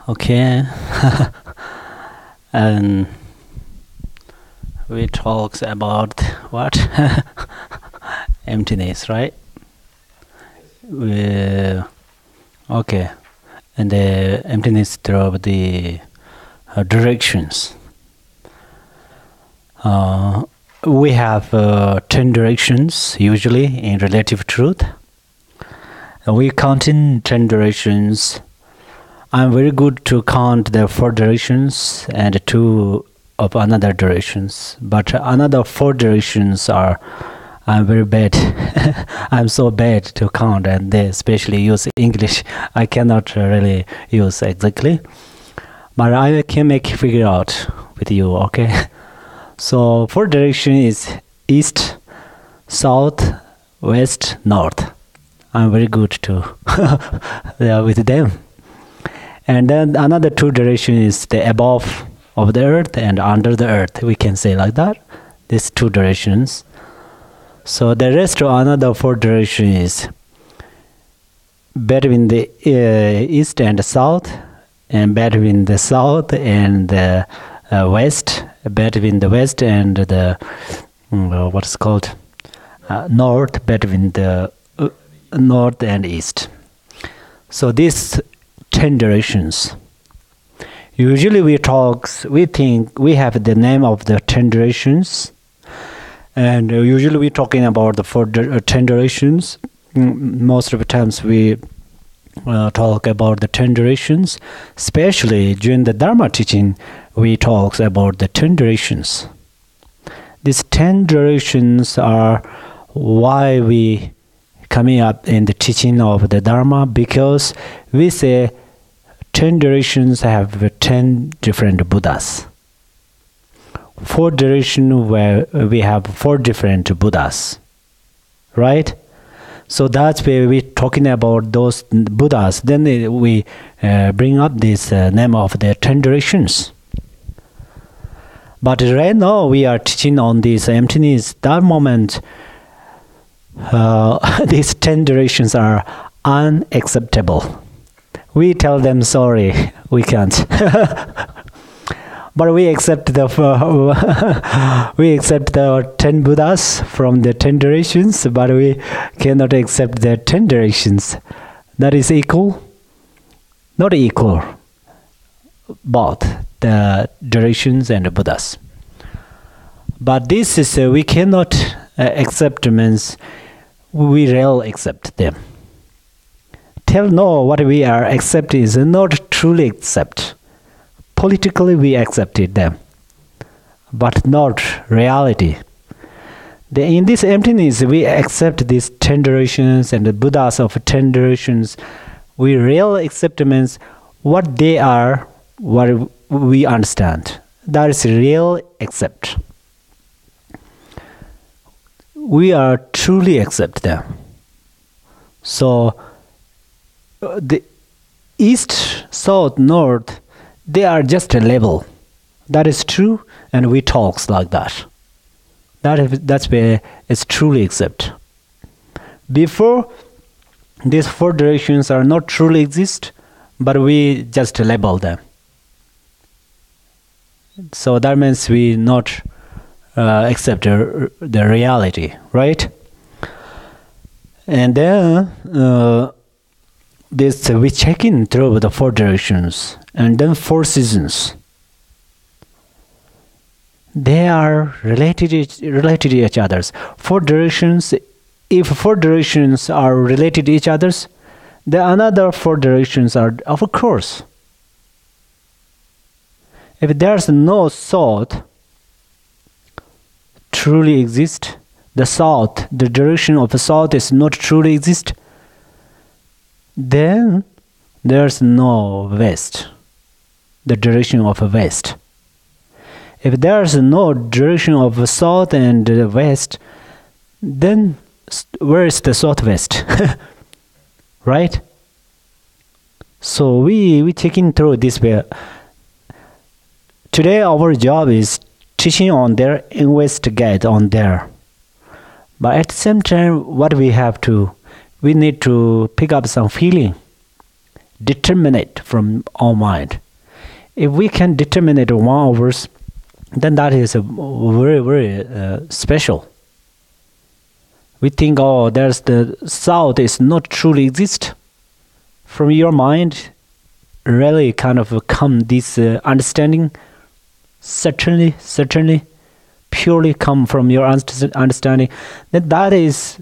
Okay. And we talks about what? Emptiness, right? Okay. And the emptiness through the directions. We have 10 directions usually in relative truth. We count in 10 directions. I'm very good to count the 4 directions and 2 of another directions. But another 4 directions I'm very bad. I'm so bad to count, and they especially use English. I cannot really use exactly. But I can make figure out with you, okay? So 4 direction is east, south, west, north. I'm very good to with them. And then another 2 direction is the above of the earth and under the earth. We can say like that. These 2 directions. So the rest of another 4 direction is between the east and the south, and between the south and the west, between the west and the what's called north, between the north and east. So these 10 directions. Usually we think we have the name of the 10 directions, and usually we're talking about the 10 directions. Most of the times we talk about the 10 directions, especially during the Dharma teaching. We talk about the 10 directions. These 10 directions are why we coming up in the teaching of the Dharma, because we say 10 directions have 10 different Buddhas. 4 directions where we have 4 different Buddhas, right? So that's where we're talking about those Buddhas. Then we bring up this name of the 10 directions. But right now we are teaching on this emptiness. That moment, these 10 directions are unacceptable. We tell them sorry, we can't. But we accept the 10 Buddhas from the 10 directions, but we cannot accept the 10 directions. That is equal? Not equal. Both the directions and the Buddhas. But this is we cannot accept means we really accept them. What we are accepting is not truly accept. Politically we accepted them, but not reality. In this emptiness we accept these 10 directions and the Buddhas of 10 directions. We really accept means what they are, what we understand. That is real accept. We are truly accept them. So the east, south, north, they are just a label. That is true, and we talk like that. That's where it's truly accept. Before, these 4 directions are not truly exist, but we just label them. So that means we not accept the reality, right? And then we check in through the 4 directions, and then 4 seasons. They are related to each other. 4 directions. If 4 directions are related to each other, the another 4 directions are of course. If there's no south truly exist, the direction of the south is not truly exist, then there's no west, the direction of the west. If there's no direction of the south and the west, then where is the southwest? Right? So we checking through this way. Today our job is teaching on their investigate on there. But at the same time, what we need to pick up some feeling, determine it from our mind. If we can determine it 1 hours, then that is a very, very special. We think, oh, there's the thought is not truly exist. From your mind, really kind of come this understanding. Certainly, purely come from your understanding. That is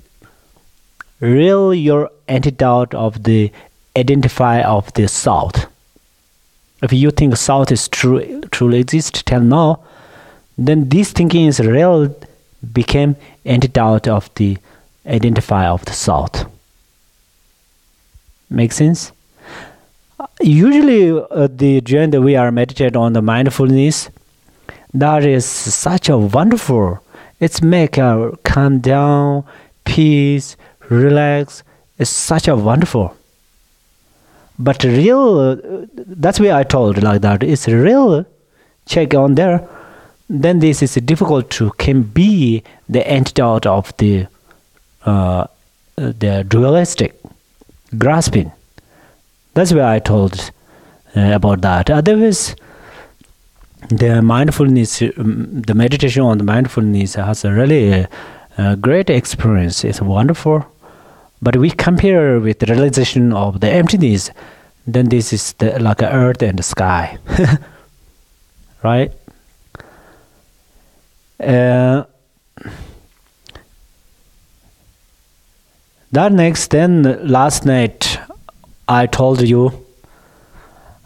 really your antidote of the identify of the thought. If you think thought is truly exist till now, then this thinking is real became antidote of the identify of the thought. Make sense? Usually, during we are meditate on the mindfulness, that is such a wonderful. It's make a calm down, peace, relax. It's such a wonderful. But real, that's why I told like that. It's real. Check on there. Then this is difficult to can be the antidote of the dualistic grasping. That's why I told about that. Otherwise, the mindfulness, the meditation on the mindfulness has a really great experience. It's wonderful. But we compare with the realization of the emptiness, then this is like earth and the sky. Right? That next, then last night, I told you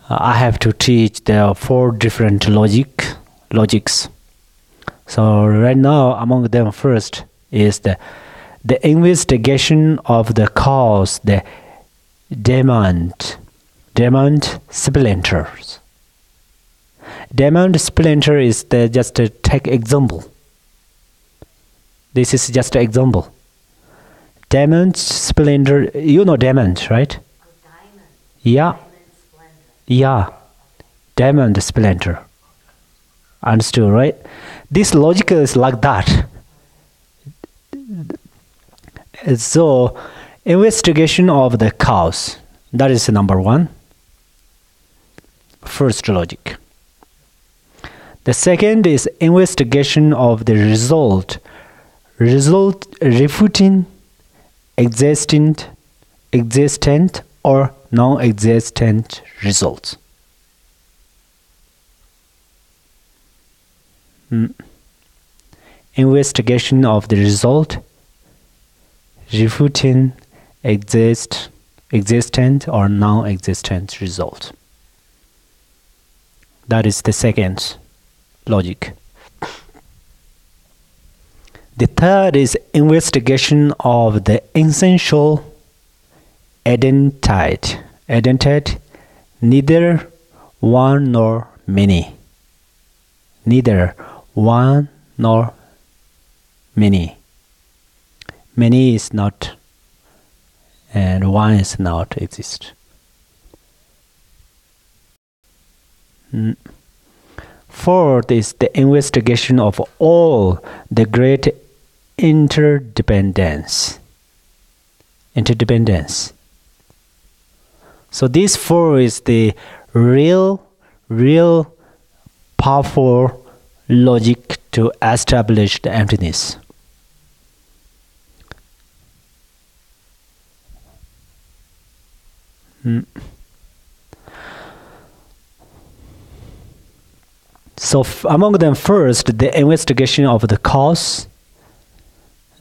I have to teach the 4 different logics. So right now, among them first is the investigation of the cause, the demand splinters. Demand splinter is just to take example. This is just an example. Diamond splinter, you know diamond, right? Diamond. Yeah. Diamond splinter. Yeah. Diamond splinter. Understood, right? This logic is like that. So, investigation of the cause. That is number 1. First logic. The second is investigation of the result. Result refuting existent or non-existent results. Investigation of the result refuting existent or non-existent result. That is the second logic. The third is investigation of the essential identity, neither one nor many. Neither one nor many. Many is not, and one is not exist. Fourth is the investigation of all the great interdependence. So this 4 is the real powerful logic to establish the emptiness. So among them first, the investigation of the cause,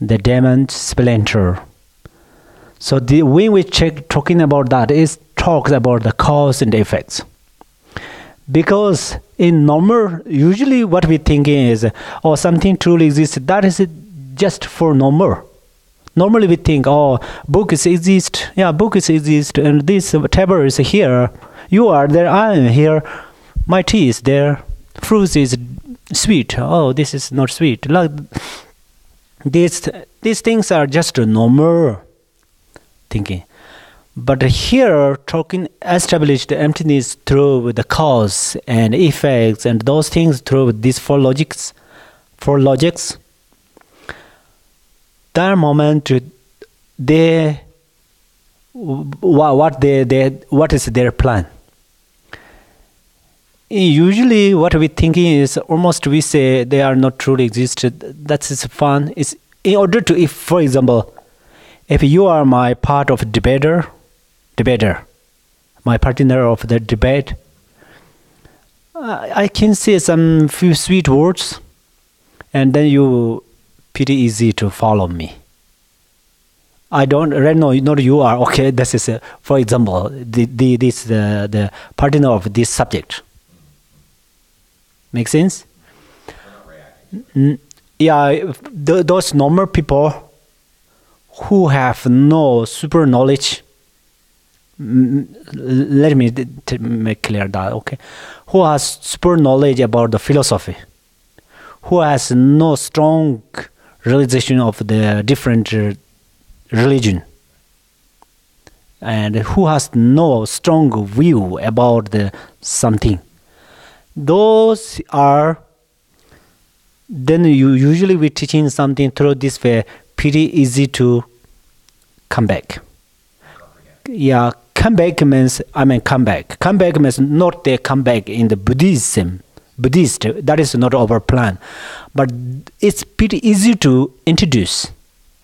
the diamond splinter. So when we talking about that, it talks about the cause and the effects. Because in normal, usually what we think is, oh, something truly exists. That is just for normal. Normally we think, oh, books exist. Yeah, books exist, and this table is here. You are there. I am here. My tea is there. Fruit is sweet. Oh, this is not sweet. Like these things are just normal thinking. But here, talking established emptiness through the cause and effects and those things through these 4 logics. That moment, they what is their plan? Usually what we thinking is almost we say they are not truly existed. That is fun. It's in order to, if for example, if you are my part of debater, my partner of the debate, I can say some few sweet words, and then you pretty easy to follow me. I don't right now. Not you are okay. This is for example, the partner of this subject. Make sense? Yeah, those normal people who have no super knowledge. Let me make clear that, okay? Who has super knowledge about the philosophy, who has no strong realization of the different religion, and who has no strong view about the something. Those are, then you usually we teaching something through this way, pretty easy to come back. Yeah, come back means, come back. Come back means not they come back in the Buddhist, that is not our plan. But it's pretty easy to introduce.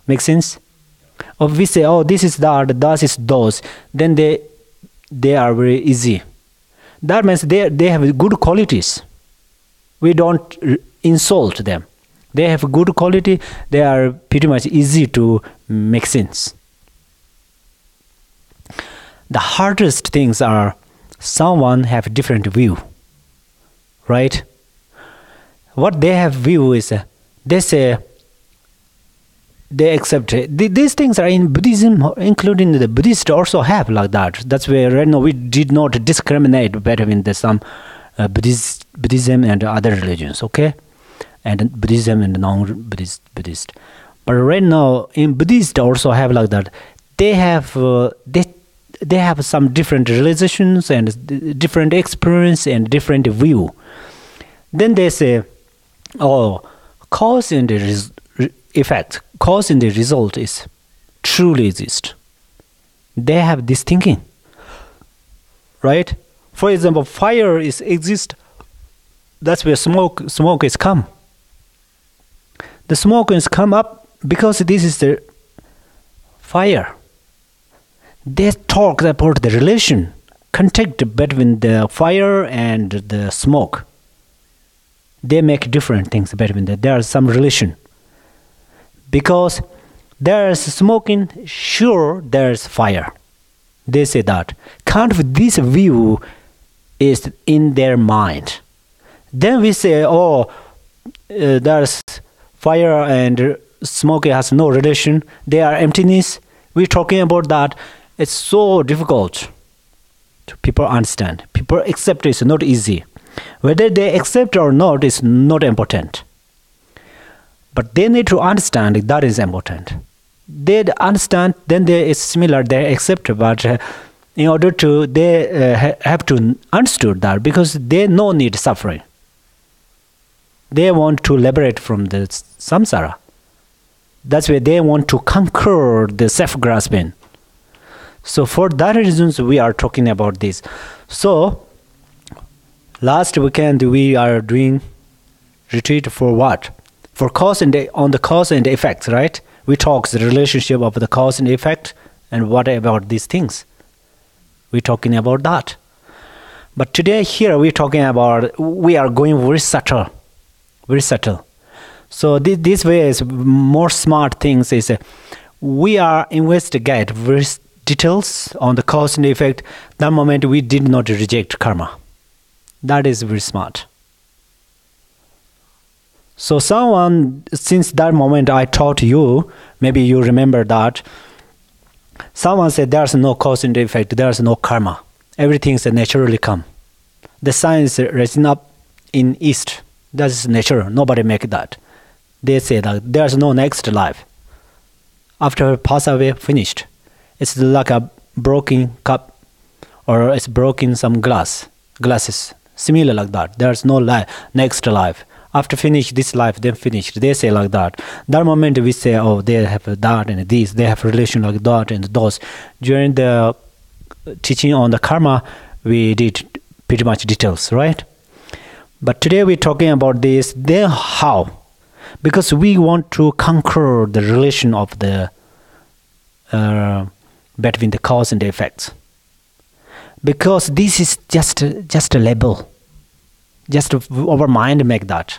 Make sense? Or we say, oh, this is that is those, then they are very easy. That means they have good qualities. We don't insult them. They have good quality. They are pretty much easy to make sense. The hardest things are someone have different view, right? What they have view is they say they accept it. These things are in Buddhism, including the Buddhists also have like that. That's where right now we did not discriminate between some Buddhism and other religions, okay? And Buddhism and non-Buddhist. But right now in Buddhist also have like that. They have they have some different realizations and different experience and different view. Then they say, oh, cause and effect, cause and the result is truly exist. They have this thinking, right? For example, fire is exist. That's where smoke is come. The smoke is come up because this is the fire. They talk about the relation, contact between the fire and the smoke. They make different things between them. There is some relation. Because there is smoking, sure there is fire. They say that. Kind of this view is in their mind. Then we say, oh, there's fire and smoke has no relation. They are emptiness. We're talking about that. It's so difficult to people understand. People accept it's not easy. Whether they accept or not is not important. But they need to understand that is important. They understand, then they is similar, they accept, but in order to, they have to understand that because they no need suffering. They want to liberate from the samsara. That's why they want to conquer the self-grasping. So for that reasons we are talking about this. So last weekend we are doing retreat for what? For cause and on the cause and effects, right? We talk the relationship of the cause and effect, and what about these things? We're talking about that. But today here we're talking about, we are going very subtle, very subtle. So this way is more smart things is we are investigate very details on the cause and effect. That moment we did not reject karma. That is very smart. So someone, since that moment I taught you, maybe you remember that, someone said there's no cause and effect, there's no karma. Everything is naturally come. The sun is rising up in east. That's natural. Nobody make that. They say that there's no next life. After pass away, finished. It's like a broken cup or it's broken some glasses. Similar like that. There's no next life. After finish this life, then finished. They say like that. That moment we say, oh, they have that and this. They have relation like that and those. During the teaching on the karma, we did pretty much details, right? But today we're talking about this. Then how? Because we want to conquer the relation of the between the cause and the effects. Because this is just a label. Just our mind make that,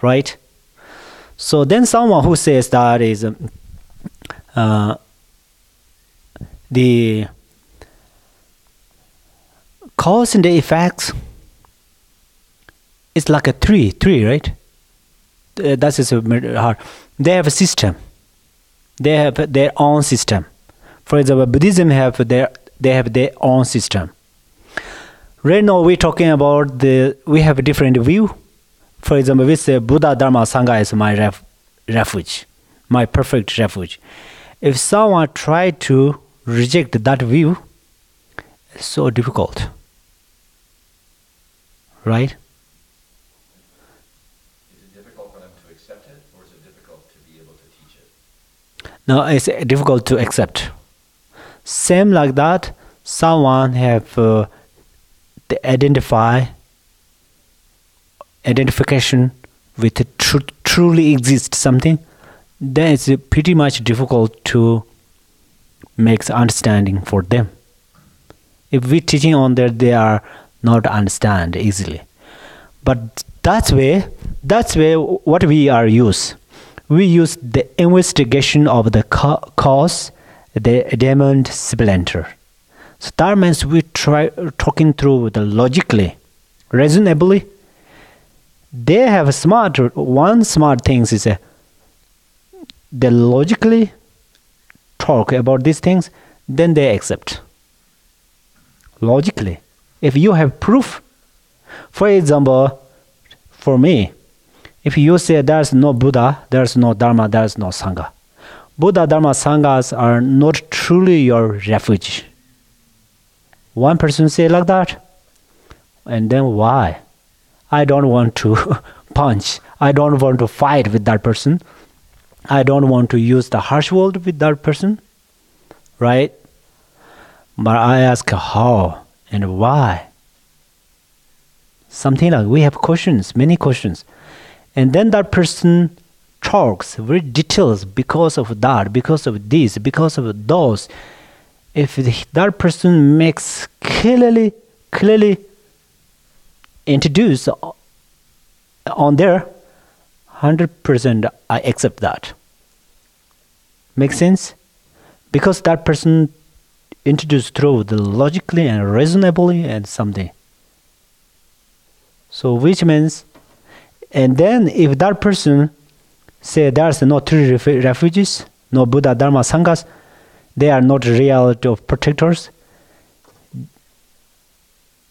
right? So then someone who says that is the cause and the effects is like a tree, right? That is hard. They have a system. They have their own system. For example, Buddhism they have their own system. Right now we're talking about we have a different view. For example, we say Buddha, Dharma, Sangha is my refuge, my perfect refuge. If someone try to reject that view, it's so difficult, right? Is it difficult for them to accept it, or is it difficult to be able to teach it? No, it's difficult to accept. Same like that, someone have the identification with truly exist something, then it's pretty much difficult to make understanding for them. If we're teaching on that, they are not understand easily. But that's where what we are use. We use the investigation of the cause, the demon splinter. So that means we try talking through the logically, reasonably. They have one smart things is they logically talk about these things, then they accept. Logically. If you have proof, for example, for me, if you say there's no Buddha, there's no Dharma, there's no Sangha. Buddha, Dharma, Sanghas are not truly your refuge. One person say like that, and then why? I don't want to punch. I don't want to fight with that person. I don't want to use the harsh word with that person, right? But I ask how and why. Something like we have questions, many questions. And then that person talks very details because of that, because of this, because of those. If that person makes clearly introduce on there, 100% I accept that. Make sense? Because that person introduced through the logically and reasonably and something. So which means, and then if that person say there's no three refuges, no Buddha, Dharma, Sanghas, they are not real protectors.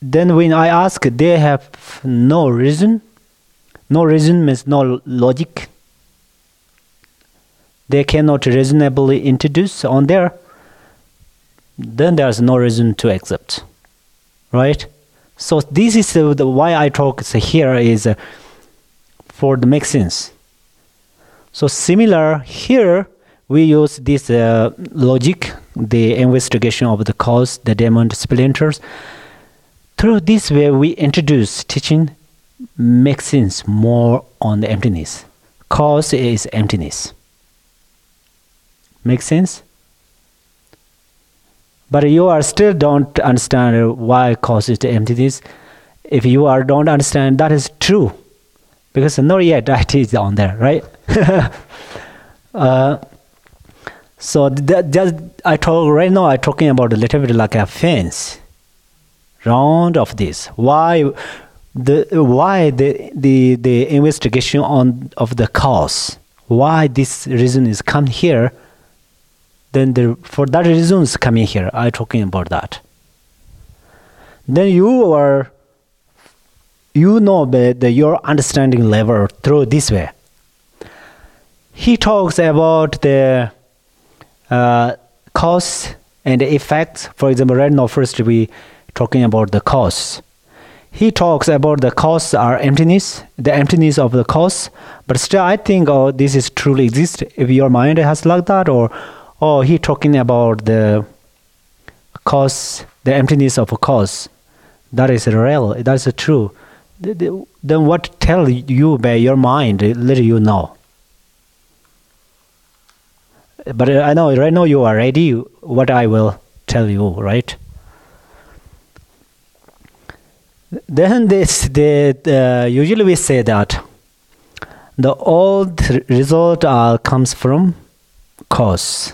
Then when I ask, they have no reason. No reason means no logic. They cannot reasonably introduce on there. Then there's no reason to accept, right? So this is why I talk here is for the make sense. So similar here, we use this logic, the investigation of the cause, the demon splinters. Through this way, we introduce teaching makes sense more on the emptiness. Cause is emptiness. Make sense? But you are still don't understand why cause is the emptiness. If you don't understand, that is true. Because not yet that is on there, right? So I talking about a little bit like a fence round of this. Why the investigation of the cause? Why this reason is come here? Then for that reason is coming here. I talking about that. Then your understanding level through this way. He talks about the cause and the effects. For example, right now, first we talking about the cause. he talks about the cause are emptiness, the emptiness of the cause. But still, I think, oh, this is truly exist. If your mind has like that, or he talking about the cause, the emptiness of a cause, that is real. That is true. Then what tell you by your mind? Let you know. But I know right now you are ready. What I will tell you, right? Then usually we say that the old result comes from cause,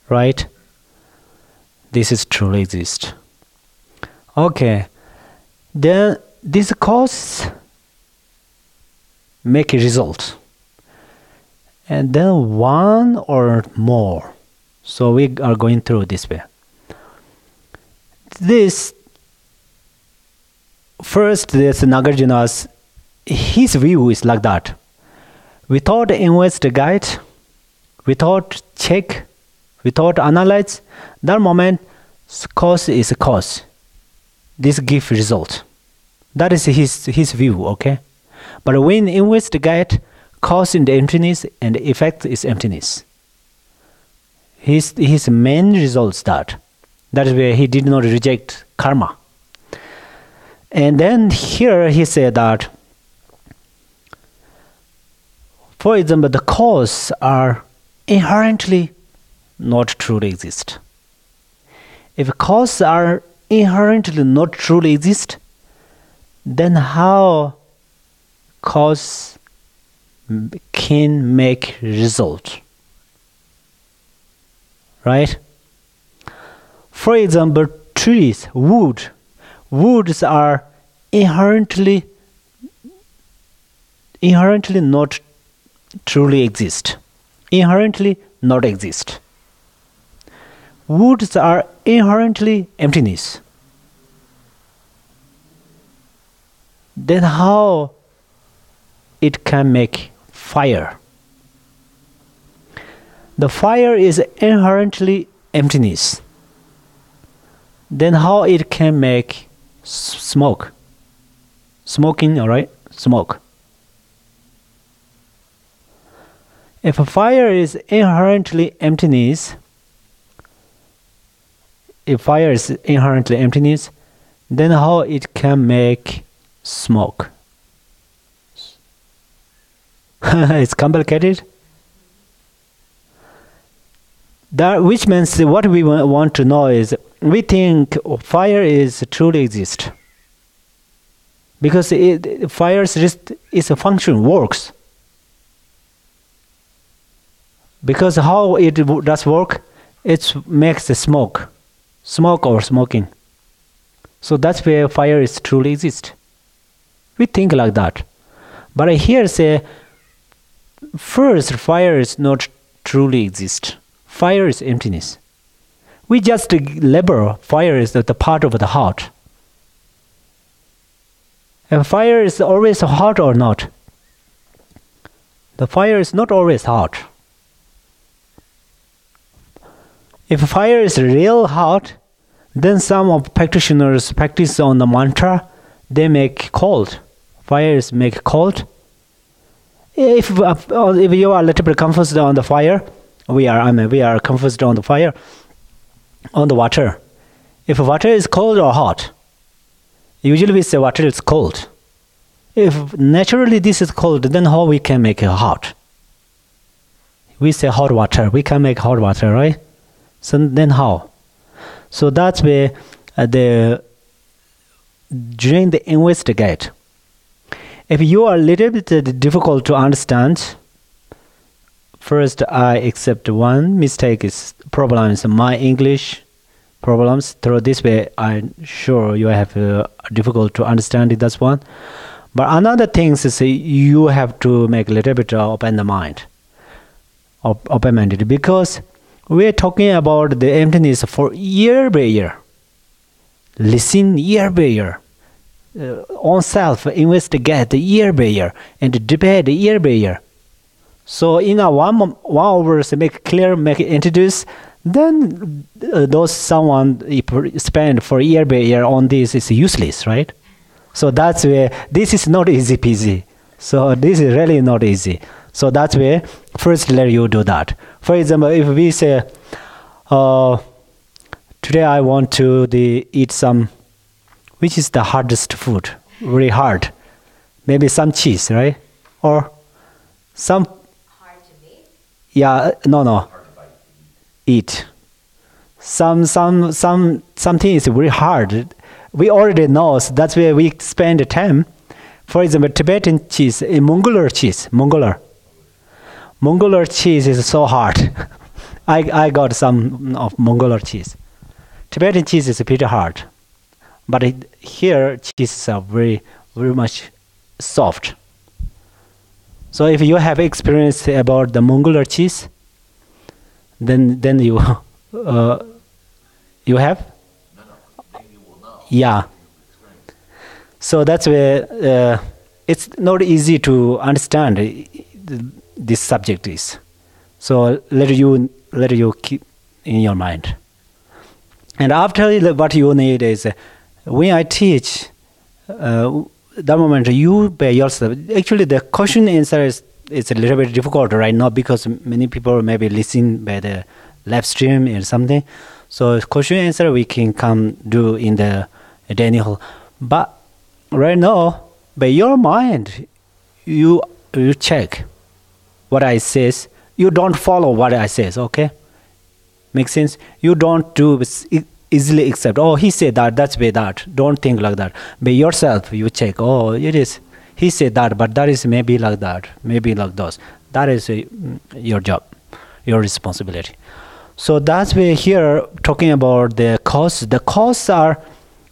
right? This is truly exist. Okay, then this cause make a result, and then one or more. So we are going through this way. This first, this Nagarjuna's his view is like that. Without investigate, without check, without analyze, that moment cause is a cause. This gives result. That is his view, okay? But when investigate, cause in the emptiness and effect is emptiness. His main results that. That is where he did not reject karma. And then here he said that, for example, the cause are inherently not truly exist. If causes are inherently not truly exist, then how cause can make result? Right? For example, trees, woods are inherently not truly exist. Inherently not exist. Woods are inherently emptiness. Then how it can make fire? The fire is inherently emptiness. Then how it can make smoke? Smoking, all right? Smoke. If a fire is inherently emptiness, then how it can make smoke? It's complicated. That which means what we want to know is we think fire is truly exist because fire is a function, works. Because how it does work, it makes the smoke or smoking. So that's where fire is truly exist. We think like that. But here say, first fire is not truly exist. Fire is emptiness. We just label fire is the part of the heart. And fire is always hot or not? The fire is not always hot. If fire is real hot, then some of practitioners practice on the mantra, they make cold. Fires make cold. If you are a little bit confused on the fire, we are confused on the fire, on the water. If water is cold or hot, usually we say water is cold. If naturally this is cold, then how we can make it hot? We say hot water. We can make hot water, right? So then how? So that's where during the investigate, if you are a little bit difficult to understand, first I accept one mistake is problems, my English problems. Through this way, I'm sure you have difficult to understand it, that's one. But another thing is you have to make a little bit open the mind, open-minded, because we're talking about the emptiness for year by year. Listen year by year. On self, investigate year by year, and debate year by year. So in a one hour, make clear, make introduce, then those someone spend for year by year on this is useless, right? So that's where this is not easy peasy. So this is really not easy. So that's where first let you do that. For example, if we say, today I want to eat some, which is the hardest food, very hard. Maybe some cheese, right? Or some. Hard to make? Yeah, no. Eat. Something is very hard. We already know, so that's where we spend time. For example, Tibetan cheese, Mongoler cheese, Mongoler cheese is so hard. I got some of Mongoler cheese. Tibetan cheese is pretty hard, but here cheeses are very, very much soft. So if you have experience about the Mongoler cheese, then you you have. Yeah. So that's where it's not easy to understand this subject is. So let you keep in your mind. And after what you need is when I teach, that moment you by yourself. Actually, the question answer is a little bit difficult right now because many people maybe listen by the live stream or something. So question answer we can come do in the dining hall. But right now, by your mind, you check what I says. You don't follow what I says, okay? Make sense? You don't do easily accept, oh, he said that, that's way that. Don't think like that. By yourself, you check, oh, it is. He said that, but that is maybe like that, maybe like those. That is your job, your responsibility. So that's why here talking about the cause. The causes are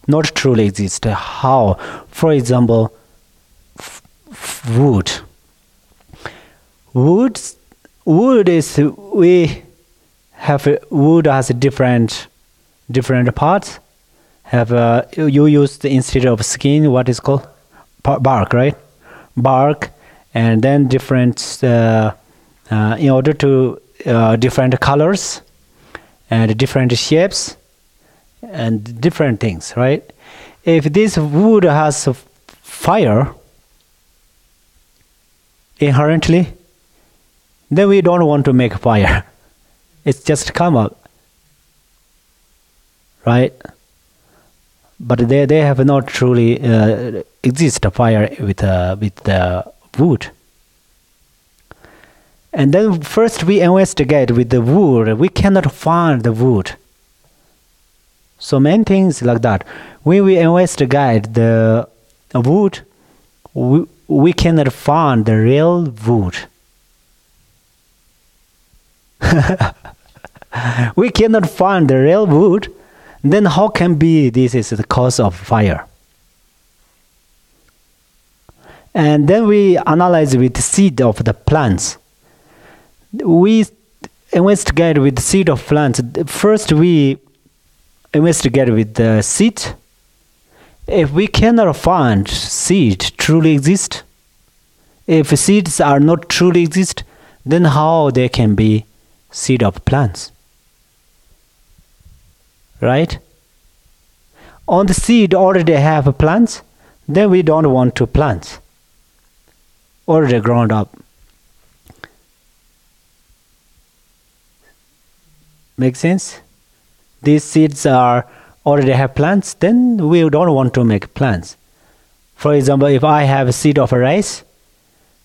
not truly exist. How? For example, wood. Wood is we have wood has different parts. Have you use instead of skin what is called bark, right? Bark, and then different in order to different colors and different shapes and different things, right? If this wood has fire inherently, then we don't want to make fire. It's just come up, right? But they have not truly exist a fire with the wood. And then first we investigate with the wood. We cannot find the wood. So many things like that. When we investigate the wood, we cannot find the real wood. We cannot find the real wood. Then how can be this is the cause of fire? And then we analyze with the seed of the plants. We investigate with the seed of plants. First we investigate with the seed. If we cannot find seed truly exist, if seeds are not truly exist, then how they can be seed of plants? Right? On the seed already have plants, then we don't want to plant. Already grown up. Make sense? These seeds are already have plants, then we don't want to make plants. For example, if I have a seed of a rice,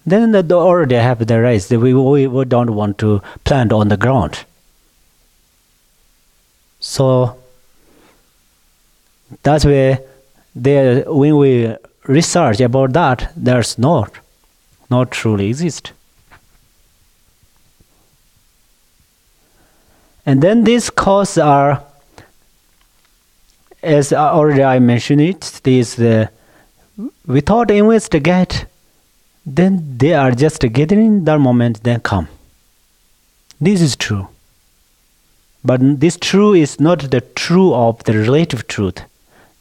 then they already have the rice. We don't want to plant on the ground. So that's where when we research about that, there's not truly exist. And then these causes are, as already I mentioned it, without investigate, then they are just gathering that moment, then come. This is true. But this true is not the true of the relative truth.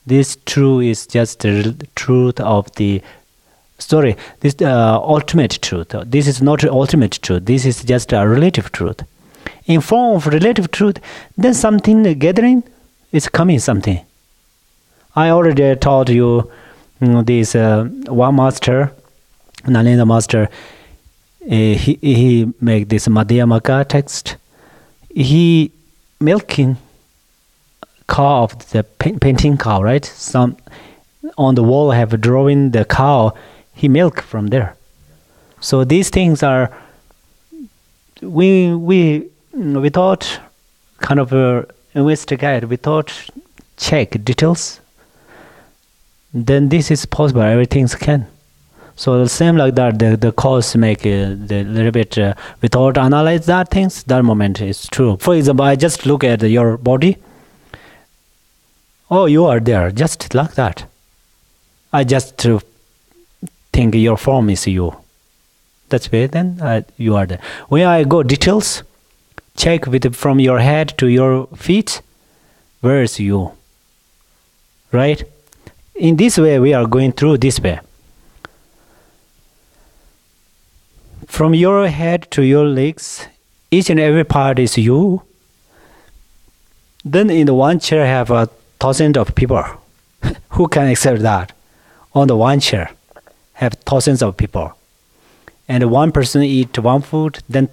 This true is just the truth of the ultimate truth. This is not ultimate truth. This is just a relative truth. In form of relative truth, then something gathering is coming something. I already told you this one master, Nalanda master, he make this Madhyamaka text. He milking cow of the painting cow, right? Some on the wall have drawing the cow. He milk from there. So these things are we thought kind of investigate. We thought check details. Then this is possible. Everything can. So the same like that. The cause make the little bit without analyze that things. That moment is true. For example, I just look at your body. Oh, you are there, just like that. I just think your form is you. That's why then you are there. When I go details, check from your head to your feet, where is you? Right? In this way, we are going through this way. From your head to your legs, each and every part is you. Then in the one chair have thousands of people. Who can accept that? On the one chair have thousands of people. And one person eat one food, then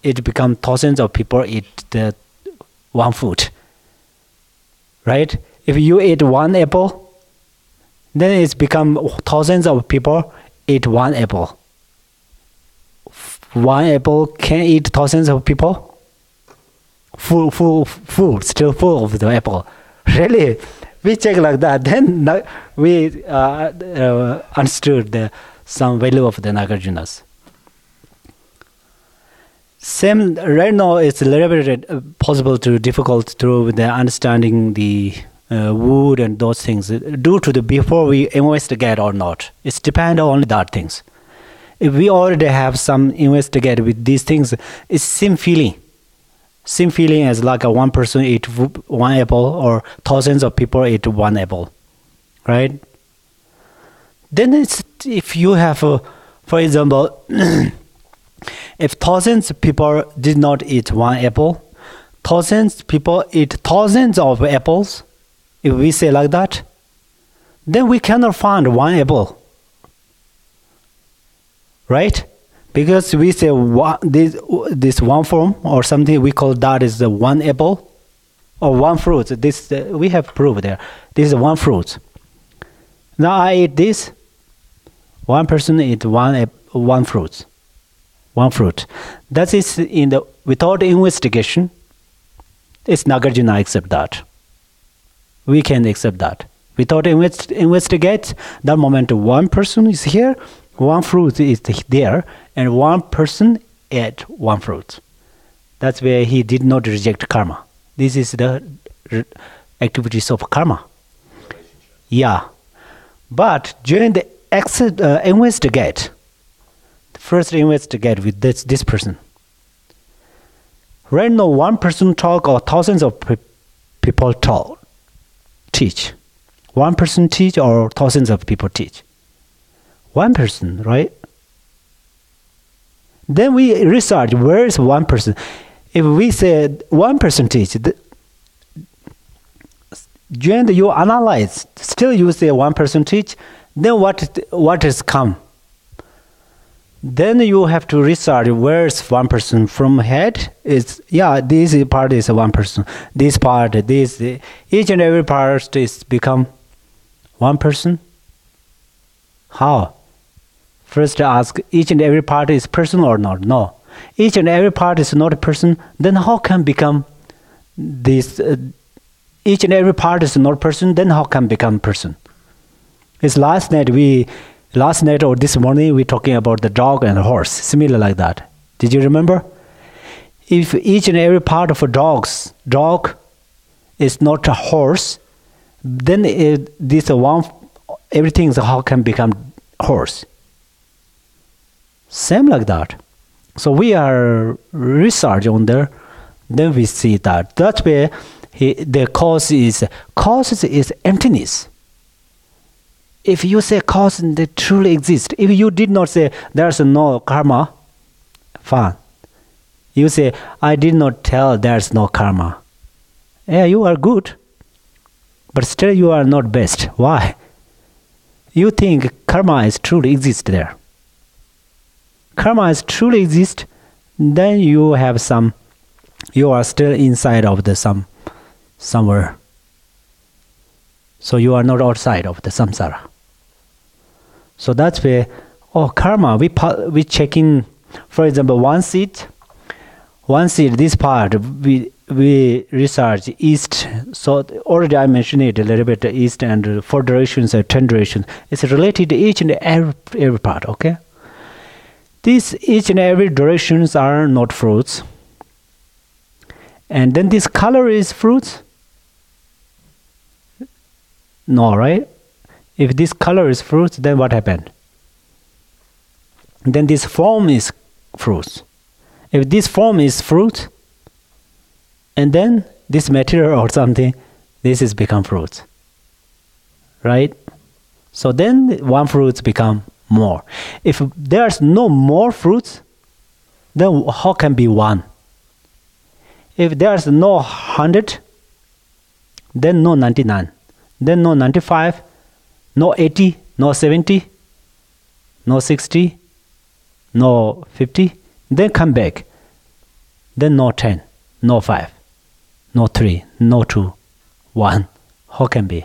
it become thousands of people eat the one food. Right? If you eat one apple, then it's become thousands of people eat one apple. One apple can eat thousands of people? Full, still full of the apple. Really? We check like that. Then we understood some value of the Nagarjunas. Same right now, it's a little bit possible to difficult through the understanding the wood and those things due to the before we investigate or not. It's depend on that things. If we already have some investigate with these things, it's same feeling. Same feeling as like a one person eat one apple or thousands of people eat one apple, right? Then it's if you have, for example, if thousands of people did not eat one apple, thousands people eat thousands of apples. If we say like that, then we cannot find one apple. Right? Because we say this one form or something we call that is the one apple or one fruit. This we have proved there. This is one fruit. Now I eat this. One person eat one fruit. One fruit. That is without investigation. It's Nagarjuna accept that. We can accept that. Without investigate, that moment one person is here. One fruit is there, and one person ate one fruit. That's where he did not reject karma. This is the activities of karma. Yeah. But during the investigate, first investigate with this person. Right now, one person talk or thousands of people teach. One person teach or thousands of people teach. One person, right? Then we research where is one person. If we say one person teach, when you analyze, still you say one person teach, then what has come? Then you have to research where is one person from head. Is this part is one person. This part, each and every part is become one person. How? First ask, each and every part is person or not? No. Each and every part is not a person, then how can become this? Each and every part is not person, then how can become person? It's last night or this morning we talking about the dog and the horse, similar like that. Did you remember? If each and every part of a dog is not a horse, then everything how can become horse? Same like that. So we are research on there, then we see that. That's where the cause is emptiness. If you say cause they truly exist, if you did not say there's no karma, fine. You say I did not tell there's no karma. Yeah, you are good, but still you are not best. Why? you think karma is truly exist there. Karma is truly exist, then you have some, you are still inside of the somewhere. So you are not outside of the samsara. So that's where, karma, we check in, for example, one seed, this part, we research east. So already I mentioned it a little bit, east and 4 directions and 10 directions. It's related to each and every part, okay? These each and every directions are not fruits. And then this color is fruits? No, right? If this color is fruits, then what happened? Then this form is fruits. If this form is fruit, and then this material or something, this is become fruits. Right? So then one fruits become more. If there's no more fruits, then how can be one? If there's no 100, then no 99, then no 95, no 80, no 70, no 60, no 50, then come back. Then no 10, no 5, no 3, no 2, 1. How can be?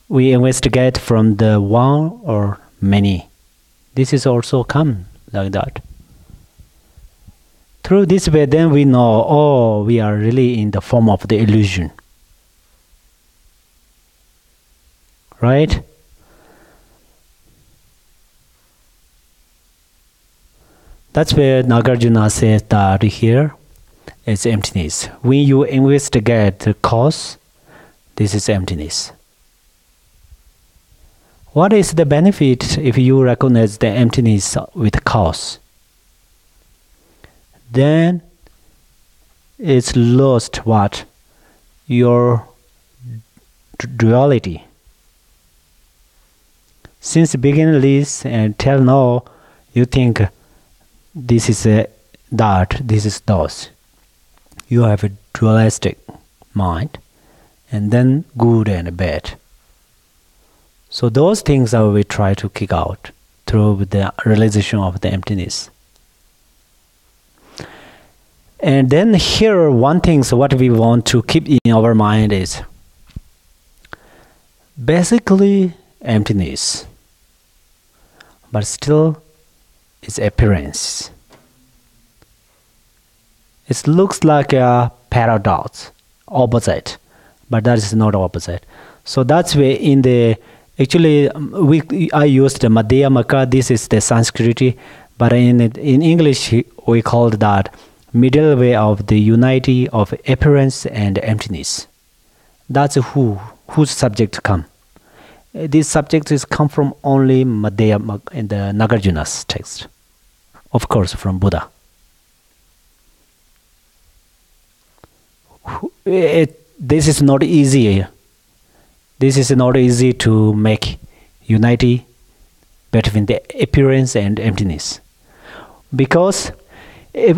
We investigate from the one or many. This is also come like that. Through this way, then we know, we are really in the form of the illusion. Right? That's where Nagarjuna says that here is emptiness. When you investigate the cause, this is emptiness. What is the benefit if you recognize the emptiness with cause? Then it's lost what? Your duality. Since beginningless and till now, you think this is that, this is those. You have a dualistic mind, and then good and bad. So those things are we try to kick out through the realization of the emptiness. And then here one thing, so what we want to keep in our mind is basically emptiness, but still it's appearance. It looks like a paradox, opposite, but that is not opposite. So that's where in the, actually I used the Madhyamaka, this is the Sanskrit, but in English we call that middle way of the unity of appearance and emptiness. That's whose subject come. This subject is come from only Madhyamaka in the Nagarjuna's text. Of course, from Buddha. This is not easy. This is not easy to make unity between the appearance and emptiness. Because if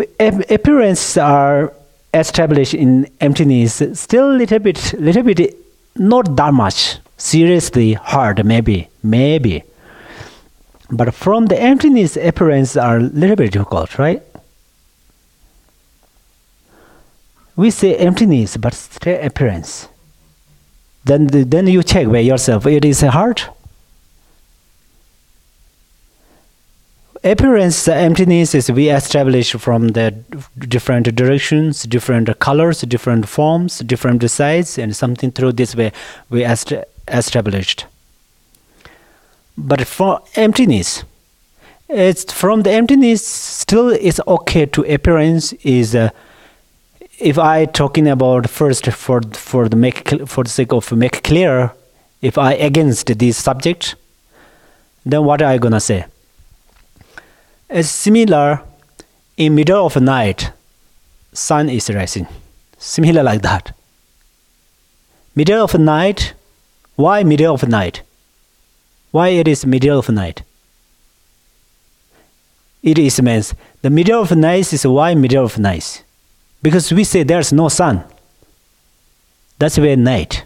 appearances are established in emptiness, still little bit, not that much. Seriously hard, maybe. But from the emptiness, appearances are a little bit difficult, right? We say emptiness, but still appearance. Then you check by yourself, it is hard. Appearance, emptiness is we establish from the different directions, different colors, different forms, different sizes, and something through this way we established. But for emptiness, it's from the emptiness still it's okay to appearance is. If I talking about first for the sake of make clear, if I against this subject, then what are I gonna say? It's similar in middle of the night, sun is rising. Similar like that. Middle of the night, why middle of the night? Why it is middle of the night? It is means the middle of the night is why middle of the night? Because we say there's no sun. That's where night,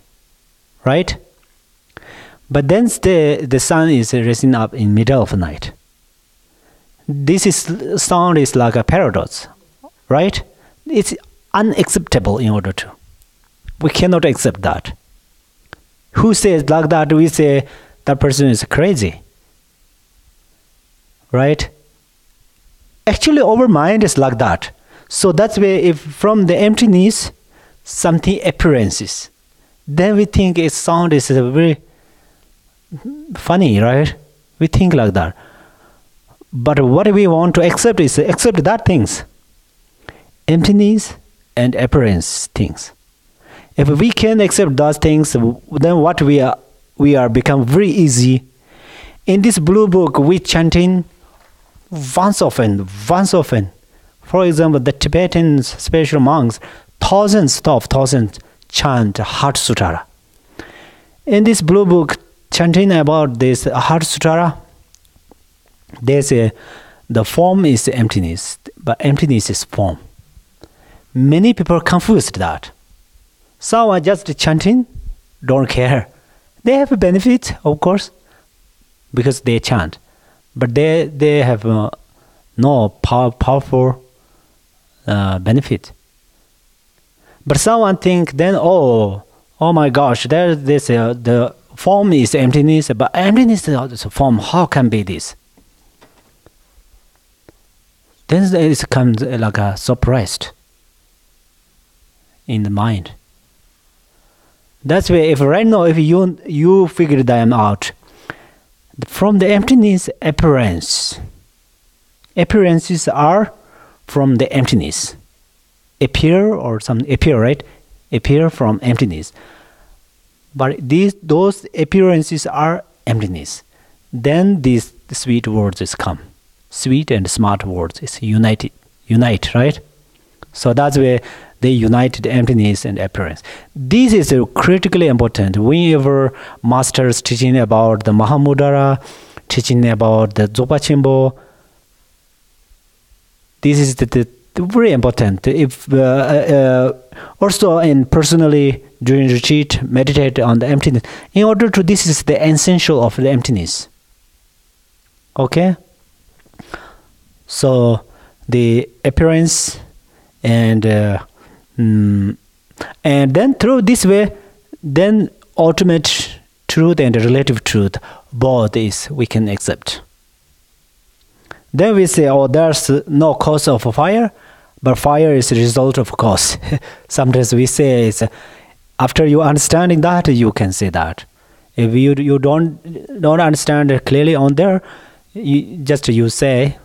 right? But then the sun is rising up in middle of the night. Sound is like a paradox, right? It's unacceptable in order to. We cannot accept that. Who says like that? We say that person is crazy, right? Actually, our mind is like that. So that's why if from the emptiness, something appearances, then we think its sound is very funny, right? We think like that. But what we want to accept is accept that things. Emptiness and appearance things. If we can accept those things, then what we are become very easy. In this blue book, we chanting once often. For example, the Tibetan spiritual monks, thousands chant Heart Sutra. In this blue book, chanting about this Heart Sutra, they say the form is emptiness, but emptiness is form. Many people confused that. Some are just chanting, don't care. They have a benefit, of course, because they chant. But they have no powerful benefit. But someone think then, oh my gosh, there's this the form is emptiness, but emptiness is a form. How can be this? Then it comes like a surprised in the mind. That's why if right now if you figure them out, from the emptiness appearances are from the emptiness. Appear right? Appear from emptiness. But those appearances are emptiness. Then these sweet words come. Sweet and smart words is unite, right? So that's where they united emptiness and appearance. This is critically important. Whenever masters teaching about the Mahamudra, teaching about the Zopa Chimbo, this is the very important. If also in personally during retreat, meditate on the emptiness. In order to, this is the essential of the emptiness. Okay. So the appearance and then through this way, then ultimate truth and relative truth, both is we can accept. Then we say, oh, there's no cause of fire, but fire is a result of cause. Sometimes we say, it's, after you understanding that, you can say that. If you don't understand it clearly on there, you say,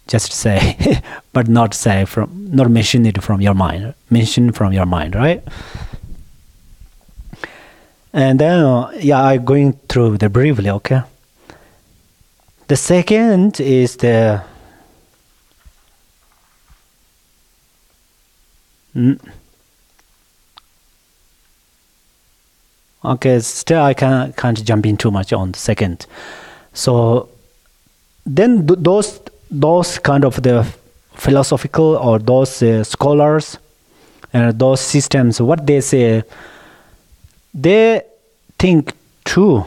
just say, but not mention it from your mind. Mention from your mind, right? And then, I'm going through the briefly, okay? The second is the okay, still I can't jump in too much on the second. So then those kind of the philosophical or those scholars and those systems, what they say, they think too.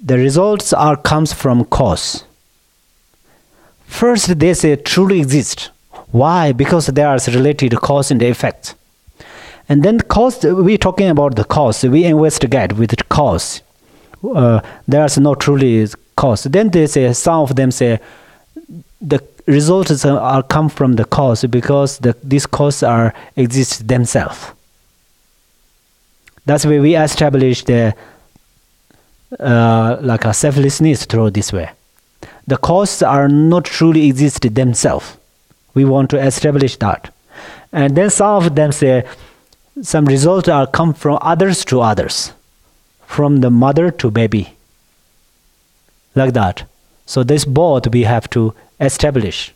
The results comes from cause. First, they say truly exist. Why? Because there is related cause and effect. And then cause, we're talking about the cause. We investigate with the cause. There is no truly cause. Then they say, some of them say, the results are come from the cause because these causes exist themselves. That's why we establish the like a selflessness through this way. The causes are not truly exist themselves. We want to establish that. And then some of them say some results are come from others to others, from the mother to baby, like that. So this both we have to establish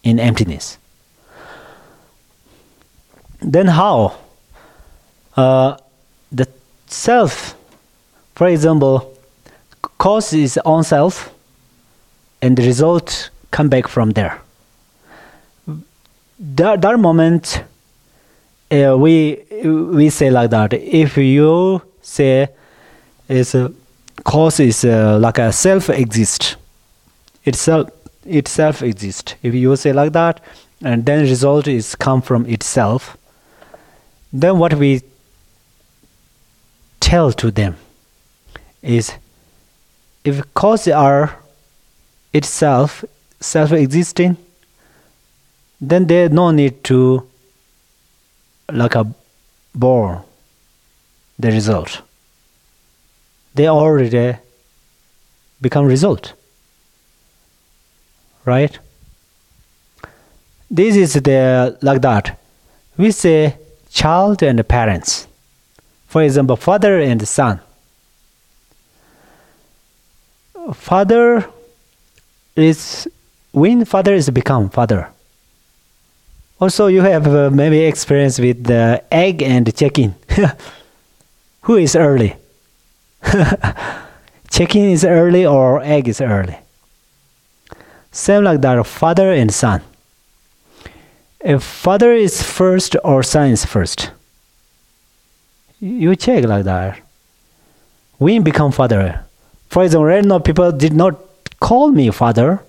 in emptiness. Then how? The self, for example, cause is on self, and the result come back from there. That moment, we say like that. If you say is cause is like a self-exist. Itself exists. If you say like that, and then result is come from itself, then what we tell to them is, if cause are itself self-existing, then there no need to like a born the result. They already become result. Right? This is the like that. We say child and parents. For example, father and son. Father is when father is become father. Also, you have maybe experience with the egg and chicken. Who is early? Chicken is early or egg is early? Same like that, father and son. If father is first or son is first, you check like that. When become father? For example, right now people did not call me father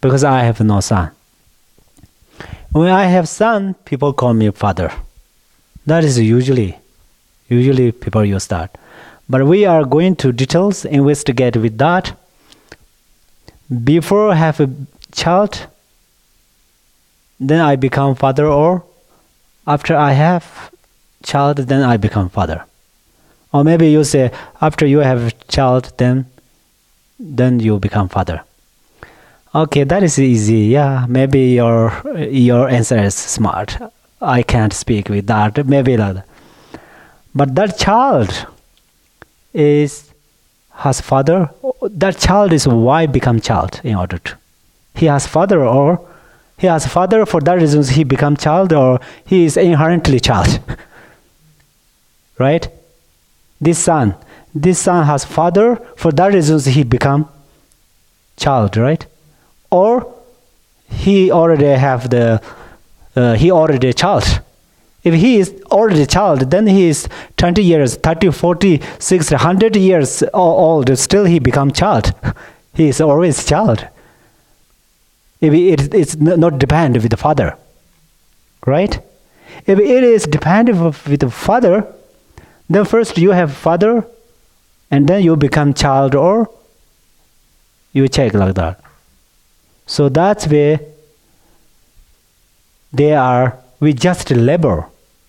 because I have no son. When I have son, people call me father. That is usually people use that. But we are going to details, investigate with that. Before I have a child, then I become father, or after I have child, then I become father. Or maybe you say after you have a child, then you become father. Okay, that is easy. Yeah, maybe your answer is smart. I can't speak with that. Maybe like that. But that child has father. That child is why become child in order to. He has father, or he has father for that reasons he become child, or he is inherently child. Right? This son has father for that reasons he become child, right? Or he already have he already child. If he is already child, then he is 20 years, 30, 40, 60, 100 years old, still he become child. He is always child. If it's not depend with the father, right? If it is dependent with the father, then first you have father, and then you become child, or you check like that. So that's where we just labor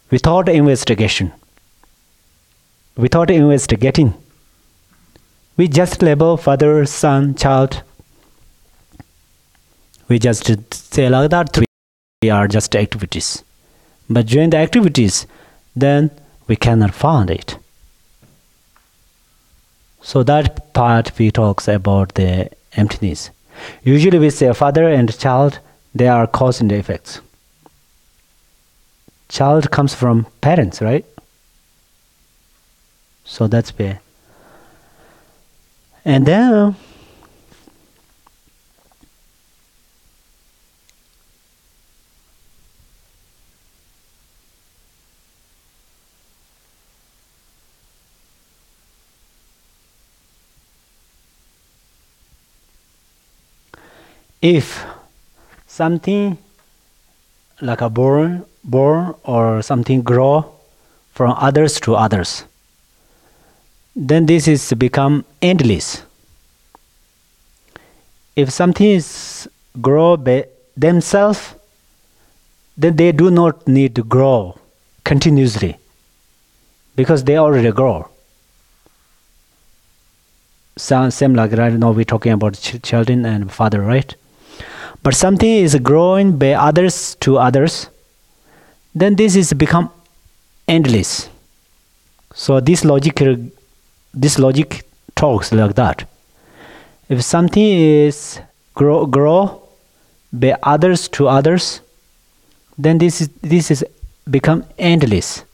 without investigation. Without investigating. We just label father, son, child. We just say like that, three are just activities. But during the activities, then we cannot find it. So that part we talks about the emptiness. Usually we say father and child, they are cause and effects. Child comes from parents, right? So that's where. And then if something like a born or something grow from others to others, then this is become endless. If something is grow by themselves, then they do not need to grow continuously because they already grow. Same like right now we're talking about children and father, right? But something is growing by others to others, then this is become endless. So this logic talks like that. If something is grow by others to others, then this is become endless.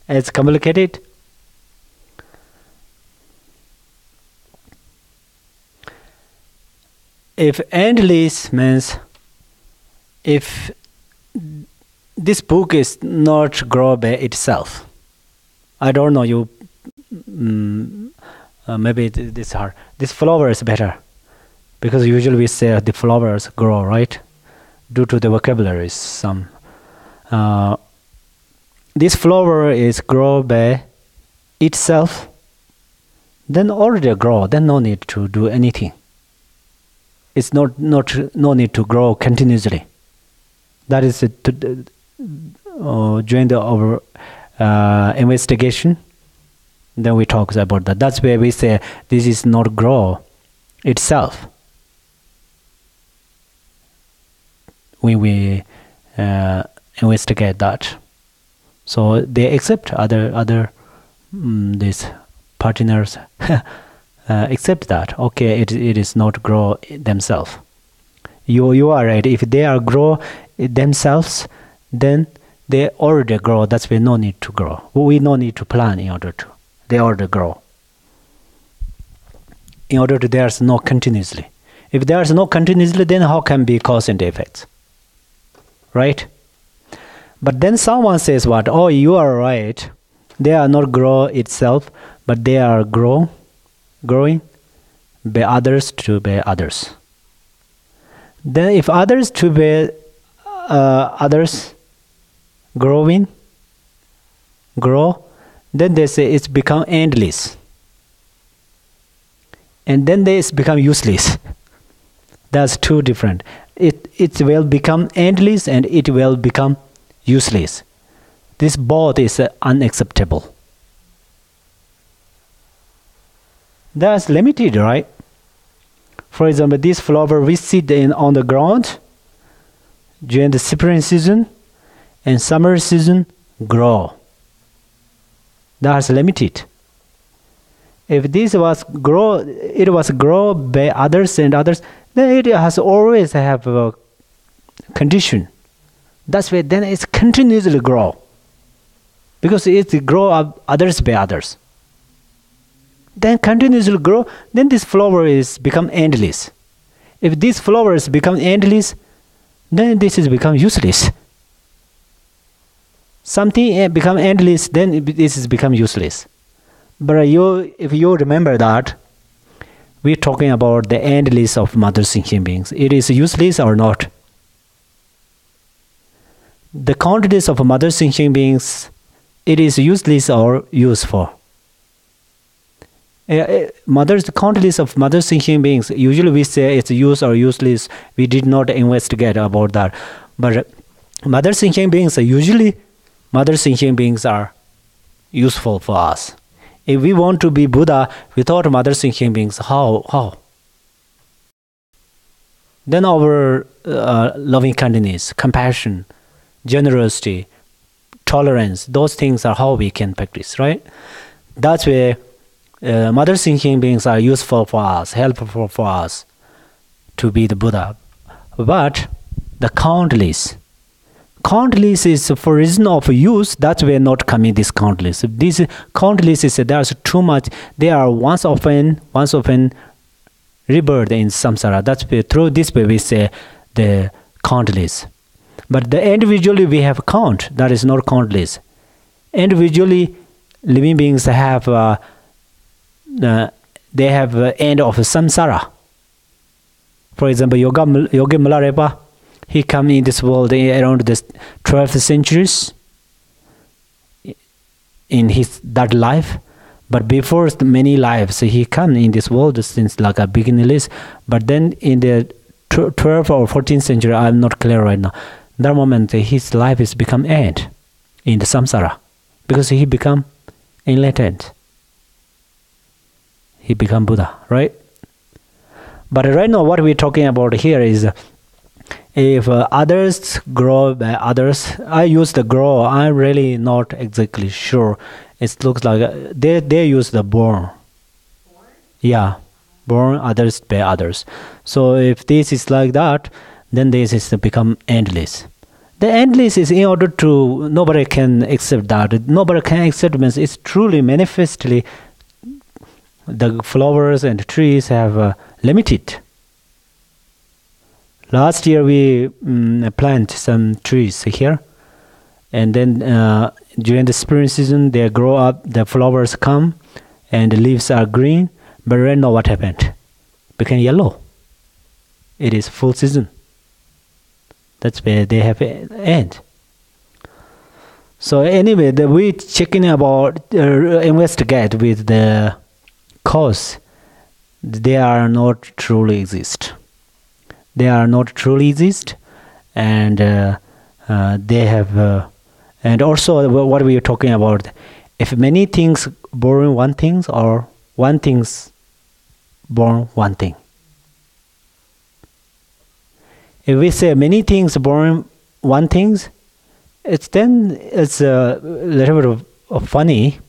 It's complicated. If endless means if this book is not grow by itself. I don't know you. Maybe this hard. This flower is better because usually we say the flowers grow, right? Due to the vocabulary, some. This flower is grow by itself. Then already grow. Then no need to do anything. It's no need to grow continuously. That is during our investigation. Then we talk about that. That's where we say this is not grow itself. When we investigate that, so they accept other these partners accept that. Okay, it is not grow themselves. You are right. If they are grow themselves, then they already grow. That's why no need to grow. We no need to plan in order to. They already grow. In order to there's no continuously. If there's no continuously, then how can be cause and effects? Right? But then someone says what? Oh, you are right. They are not grow itself, but they are growing by others to by others. Then if others to by others grow, then they say it's become endless. And then it's become useless. That's two different. It will become endless and it will become useless. This both is unacceptable. That's limited, right? For example, this flower we sit on the ground during the spring season and summer season grow. That's limited. If this was grow by others and others, then it has always have a condition. That's why then it's continuously grow. Because it grow up others by others. Then continuously grow, then this flower is become endless. If these flowers become endless, then this is become useless. Something become endless, then this is become useless. But if you remember that, we're talking about the endless of mother thinking beings. It is useless or not? The countless of mother thinking beings, it is useless or useful? The countless of mother thinking beings, usually we say it's use or useless. We did not investigate about that. But mother thinking beings are useful for us. If we want to be Buddha without mother thinking beings, how? Then our loving kindness, compassion, generosity, tolerance, those things are how we can practice, right? That's where mother thinking beings are useful for us, helpful for us to be the Buddha. But the countless is for reason of use. That's why not coming this countless. This countless is there's too much. They are once often rebirth in samsara. That's why through this way we say the countless. But the individually we have count. That is not countless. Individually, living beings have they have end of samsara. For example, Yogi Malarepa, he came in this world around the 12th centuries in that life. But before many lives, he came in this world since like a beginningless. But then in the 12th or 14th century, I'm not clear right now. That moment, his life has become end in the samsara because he become enlightened. He become Buddha, right? But right now, what we're talking about here is if others grow by others. I use the grow. I'm really not exactly sure. It looks like they use the born. Yeah, born others by others. So if this is like that, then this is become endless. The endless is in order to nobody can accept that. Nobody can accept means it's truly manifestly. The flowers and trees have limited. Last year we planted some trees here, and then during the spring season they grow up, the flowers come, and the leaves are green. But right now what happened? Became yellow. It is full season. That's where they have end. So anyway, we checking about investigate with the cause. They are not truly exist. They are not truly exist, and they have. And also, what we are talking about, if many things born one thing, or one thing's born one thing. If we say many things born one things, it's a little bit of funny.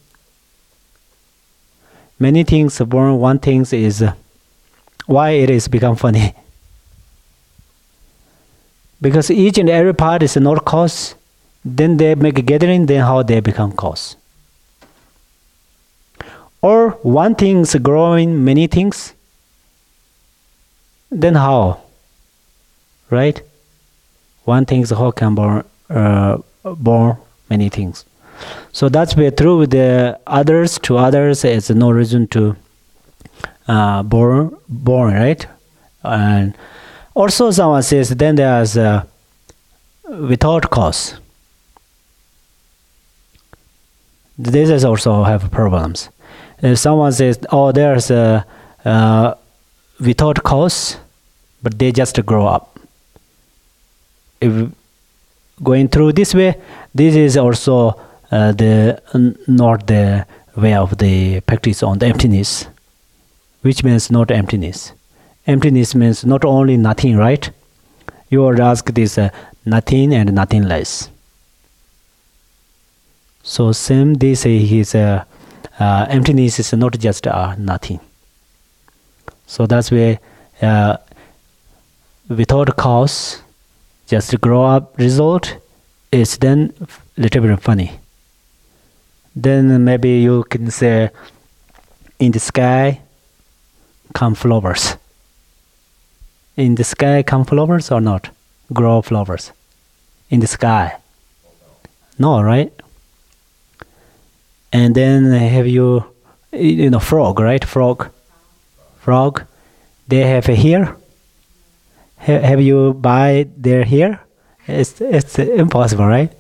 Many things born one thing is why it is become funny. Because each and every part is not cause, then they make a gathering, then how they become cause. Or one thing's growing many things, then how? Right? One thing's how can born many things. So that's where through with the others to others, it's no reason to born, right? And also someone says then there's without cause. These also have problems. If someone says, oh, there's a without cause, but they just grow up. If going through this way, this is also not the way of the practice on the emptiness, which means not emptiness. Emptiness means not only nothing, right? You would ask this nothing and nothingness. So same this is emptiness is not just nothing. So that's where without cause, just grow up result is then little bit funny. Then maybe you can say, in the sky come flowers. In the sky come flowers or not? Grow flowers. In the sky. No, right? And then have you frog, right? Frog. They have a hair. Have you buy their hair? It's impossible, right?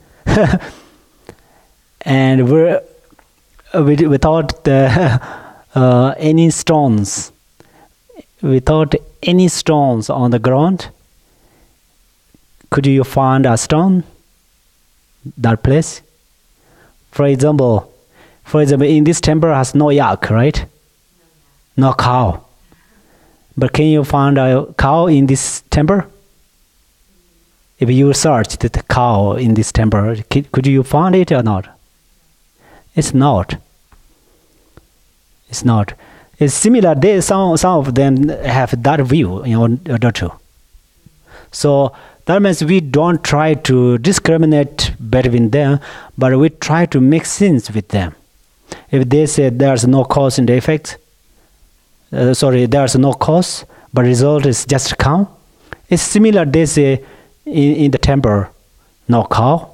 And without any stones, without any stones on the ground, could you find a stone? That place? For example, in this temple has no yak, right? No cow. But can you find a cow in this temple? If you search the cow in this temple, could you find it or not? It's not. It's not. It's similar. Some of them have that view, not true. So that means we don't try to discriminate between them, but we try to make sense with them. If they say there's no cause and effect, there's no cause, but result is just come. It's similar. They say in the temple, no cow,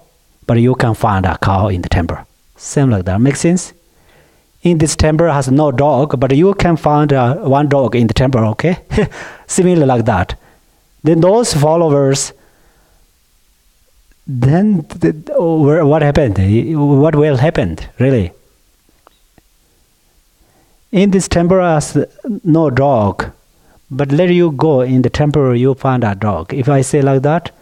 but you can find a cow in the temple. Same like that. Makes sense? In this temple has no dog, but you can find one dog in the temple, okay? Similar like that. Then those followers, then what happened? What will happen, really? In this temple has no dog, but let you go in the temple, you find a dog. If I say like that,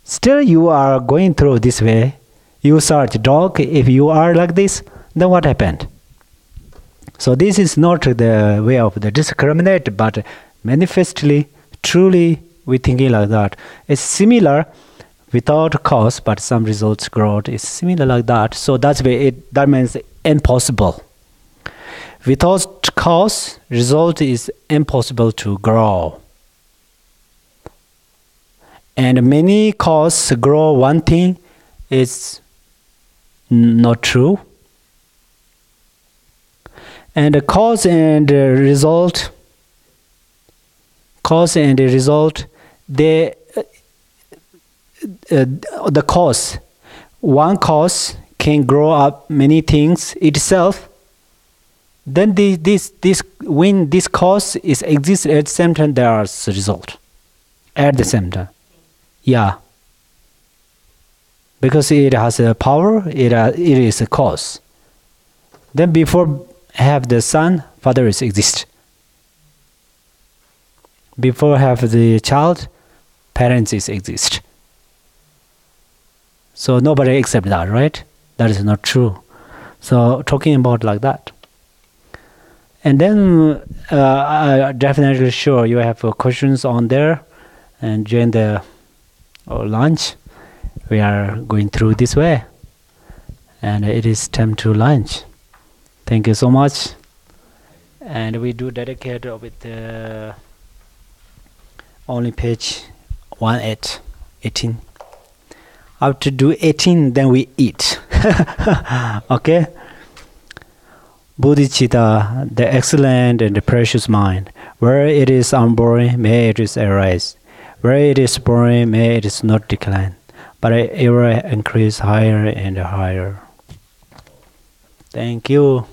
still you are going through this way. You search dog. If you are like this, then what happened? So this is not the way of the discriminate, but manifestly, truly, we thinking like that. It's similar without cause, but some results growth is similar like that. So that's why that means impossible. Without cause, result is impossible to grow. And many cause grow one thing is not true. And the cause and result, the cause, one cause can grow up many things itself, then when this cause is exists at the same time, there is a result at the same time. Yeah. Because it has a power, it is a cause. Then before have the son, father is exist. Before have the child, parents is exist. So nobody accept that, right? That is not true. So talking about like that. And then I'm definitely sure you have questions on there. And during the lunch, we are going through this way. And it is time to lunch. Thank you so much. And we do dedicate with only page 18. After do 18, then we eat. Okay? Bodhicitta, the excellent and the precious mind. Where it is unborn, may it is arise. Where it is born, may it is not decline, but it ever increase higher and higher. Thank you.